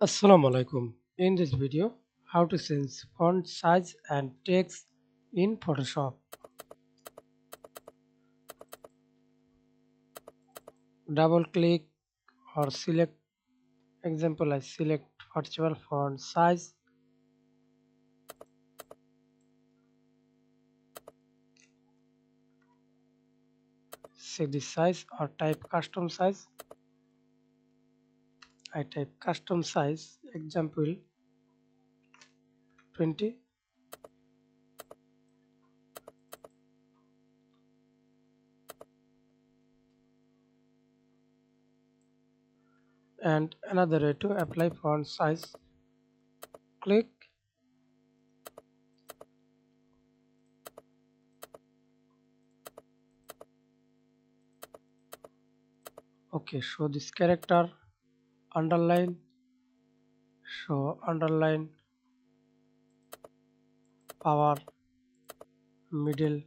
Assalamu alaikum. In this video, how to change font size and text in Photoshop. Double click or select. Example, I select virtual font size. Set the size or type custom size. I type custom size. Example 20. And another way to apply font size. Click. Okay, show this character. Underline. Show underline. Power. Middle.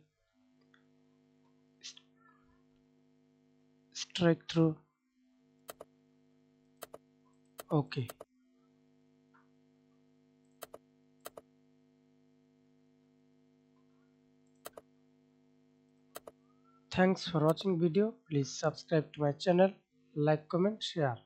Strike through. Okay. Thanks for watching video. Please subscribe to my channel, like, comment, share.